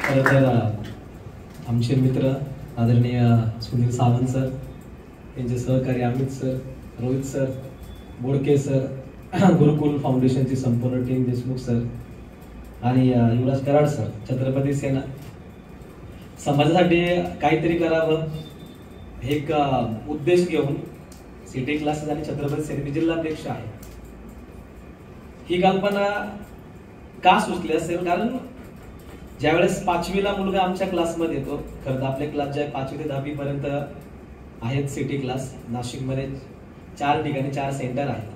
खरं तर आमचे मित्र आदरणीय सुनील सावंत सर, त्यांचे सहकारी अमित सर, रोहित सर, बोडके सर, गुरुकुल फाउंडेशनची संपूर्ण टीम, देशमुख सर आणि युवराज कराड सर, छत्रपती सेना, समाजासाठी काहीतरी करावं एक उद्देश घेऊन सिटी क्लासेस आणि छत्रपती सेनेचे जिल्हाध्यक्ष आहे. ही कल्पना का सुचली असेल? कारण ज्यावेळेस 5वीला मुलगा आमच्या क्लासमध्ये येतो, खरं तर आपले क्लास जे 5वी ते 10वी पर्यंत आहेत सिटी क्लास, नाशिकमध्ये 4 ठिकाणी 4 सेंटर आहेत.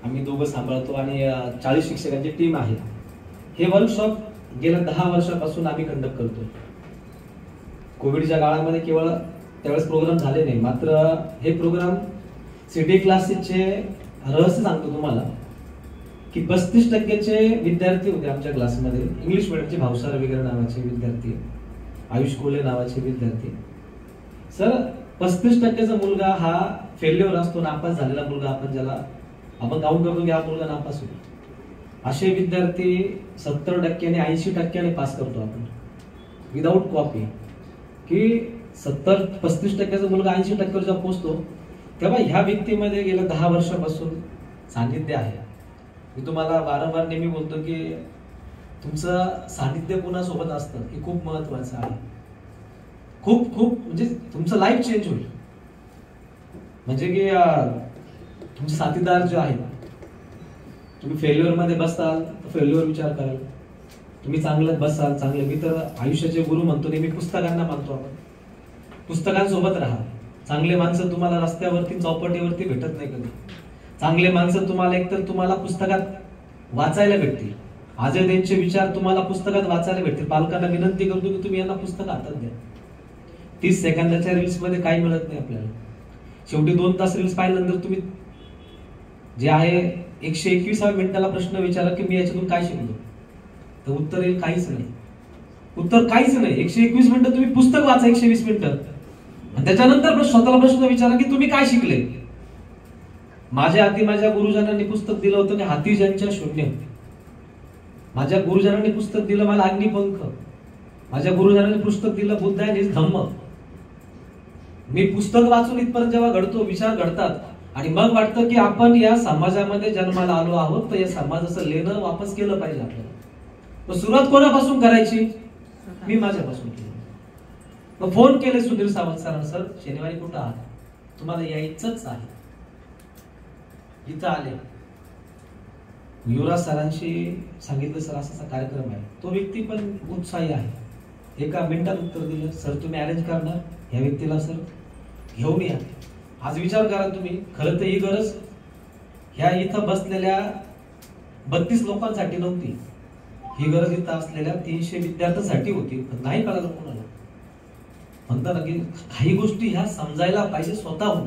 आम्ही दोघं सांभाळतो आणि 40 शिक्षकांची टीम आहे. हे वर्कशॉप गेल्या 10 वर्षापासून आम्ही कंडक्ट करतो. कोविडच्या काळामध्ये केवळ त्यावेळेस प्रोग्राम झाले नाही, मात्र हे प्रोग्राम सिटी क्लासेसचे रहस्य सांगतो तुम्हाला की 35% विद्यार्थी होते आमच्या क्लासमध्ये. इंग्लिश मीडियमचे भावसार वगैरे नावाचे विद्यार्थी, आयुष कोले नावाचे विद्यार्थी. सर 35%चा मुलगा हा फेल्युअर असतो, नापास झालेला मुलगा, आपण ज्याला आपण काउंट करतो की हा मुलगा नापास होतो. असे विद्यार्थी 70% आणि 80% पास करतो आपण विदाउट कॉपी. की 35% मुलगा 80% जेव्हा पोहोचतो तेव्हा ह्या व्यक्तीमध्ये गेल्या 10 वर्षापासून सानिध्य आहे. मी तुम्हाला वारंवार नेहमी बोलतो की तुमचं सानिध्य कोणासोबत असतं हे खूप महत्वाचं आहे. खूप खूप म्हणजे तुमचं लाईफ चेंज होईल. म्हणजे की तुमचे साथीदार जे आहेत, तुम्ही फेल्युअर मध्ये बसाल तर फेल्युअर विचार कराल, तुम्ही चांगलं बसाल चांगलं. मी तर आयुष्याचे गुरु म्हणतो, नेहमी पुस्तकांना मानतो आपण. पुस्तकांसोबत राहा. चांगले माणसं तुम्हाला रस्त्यावरती चौपाटीवरती भेटत नाही कधी. चांगले माणसं तुम्हाला एकतर तुम्हाला पुस्तकात वाचायला भेटतील. अजय त्यांचे विचार तुम्हाला पुस्तकात वाचायला भेटतील. पालकांना विनंती करतो की तुम्ही यांना पुस्तक हातात द्या. 30 सेकंदाच्या रील्स मध्ये काही मिळत नाही आपल्याला. शेवटी 2 तास रील्स पाहिल्यानंतर तुम्ही जे आहे 121व्या मिनिटाला प्रश्न विचारा की मी याच्यातून काय शिकलो, तर उत्तर येईल काहीच नाही. उत्तर काहीच नाही. 121 मिनिटं तुम्ही पुस्तक वाचा, 120 मिनिटं, आणि त्याच्यानंतर स्वतःला प्रश्न विचारा की तुम्ही काय शिकले. माझ्या हाती माझ्या गुरुजनांनी पुस्तक दिलं होतं की हाती ज्यांच्या शून्य. माझ्या गुरुजनांनी पुस्तक दिलं मला अग्निपंख. माझ्या गुरुजनांनी पुस्तक दिलं बुद्ध अँड हिज धम्म. मी पुस्तक वाचून इथपर्यंत जेव्हा घडतो, विचार घडतात आणि मग वाटतं की आपण या समाजामध्ये जन्माला आलो आहोत, तर या समाजाचं लेणं वापस केलं पाहिजे आपल्याला. मग सुरुवात कोणापासून करायची? मी माझ्यापासून केली. मग फोन केले सुनील सावंत सरांना, सर शनिवारी कुठं आहात, तुम्हाला यायचंच आहे. इथं आले. युवराज सरांशी सांगितलं सर असा कार्यक्रम आहे. तो व्यक्ती पण उत्साही आहे. एका मिनिटात उत्तर दिलं, सर तुम्ही अरेंज करणार या व्यक्तीला, सर घेऊन या. आज विचार करा तुम्ही, खरं तर ही गरज ह्या इथं बसलेल्या 32 लोकांसाठी नव्हती. ही गरज इथं असलेल्या 300 विद्यार्थ्यांसाठी होती. पण नाही कळालं कोणाला. म्हणतात ना की काही गोष्टी ह्या समजायला पाहिजे स्वतःहून.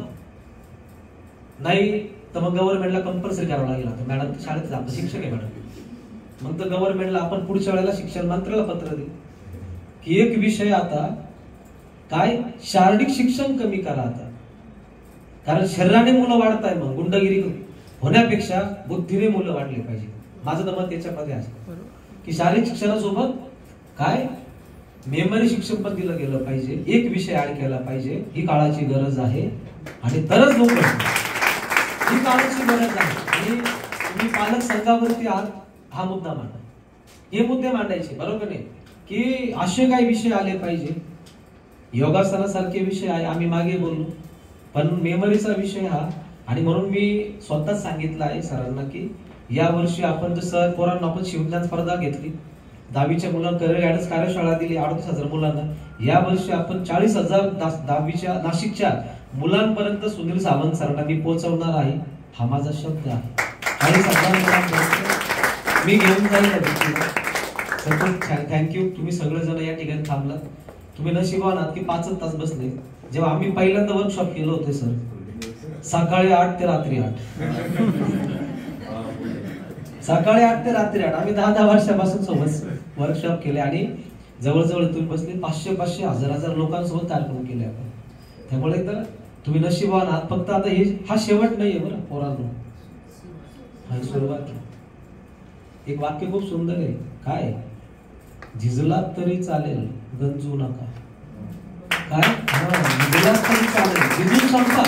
नाही तर मग गव्हर्नमेंटला कंपल्सरी करावं लागेल. आता मॅडम शाळेत जातात, शिक्षक आहे मॅडम. मग तर गव्हर्नमेंटला आपण पुढच्या वेळेला शिक्षण मंत्र्याला पत्र देऊ की एक विषय आता काय शारीरिक शिक्षण कमी करा आता. कारण शरीराने मुलं वाढताय, मग गुंडगिरी होण्यापेक्षा बुद्धीने मुलं वाढली पाहिजे. माझं तर मत त्याच्यामध्ये असतं की शारीरिक शिक्षणासोबत काय मेमरी शिक्षण पण दिलं गेलं पाहिजे. एक विषय ऍड केला पाहिजे. ही काळाची गरज आहे आणि तरच लोक ही काळाची गरज आहे. आणि तुम्ही पालक संघावरती आहात, हा मुद्दा मांडा. हे मुद्दे मांडायचे, बरोबर नाही की असे काही विषय आले पाहिजे. योगासनासारखे विषय आहे, आम्ही मागे बोललो, पण मेमरीचा विषय हा. आणि म्हणून मी स्वतःच सांगितलं आहे सरांना की या वर्षी आपण जसं पोरांना आपण शिवज्ञान स्पर्धा घेतली, 10वीच्या मुलांना करिअर गायडन्स कार्यशाळा दिली 38,000 मुलांना, या वर्षी आपण 40,000 10वीच्या नाशिकच्या मुलांपर्यंत सुनील सावंत सरांना मी पोहोचवणार आहे. हा माझा शब्द आहे. 40,000 मुलांपर्यंत मी घेऊन जाईल. थँक्यू. तुम्ही सगळेजण या ठिकाणी थांबलात. तुम्ही नशिबान आहात की 5 तास बसले. जेव्हा आम्ही पहिल्यांदा वर्कशॉप केलं होतं सर, सकाळी 8 ते रात्री 8. सकाळी 8 ते रात्री 8 आम्ही 10 वर्षापासून सोबत वर्कशॉप केले आणि जवळजवळ तुम्ही बसले 500 1000 लोकांसोबत कार्यक्रम केले आपण. त्यामुळे तर तुम्ही नशिबान आहात. फक्त आता हे हा शेवट नाहीये बरं पोरांनो, हा सुरुवात. एक वाक्य खूप सुंदर आहे. काय झिजलात तरी चालेल, गंजू नका. काय? झिजलात तरी चालेल, झिजून संपा,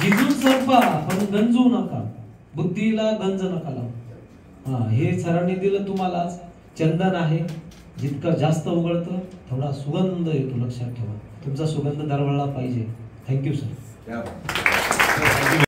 झिजून संपा, पण गंजू नका. बुद्धीला गंज नका लावू. हे सरांनी दिलं तुम्हाला. चंदन आहे, जितकं जास्त उघडतं थोडा सुगंध येतो. लक्षात ठेवा, तुमचा सुगंध दरवळला पाहिजे. Thank you sir.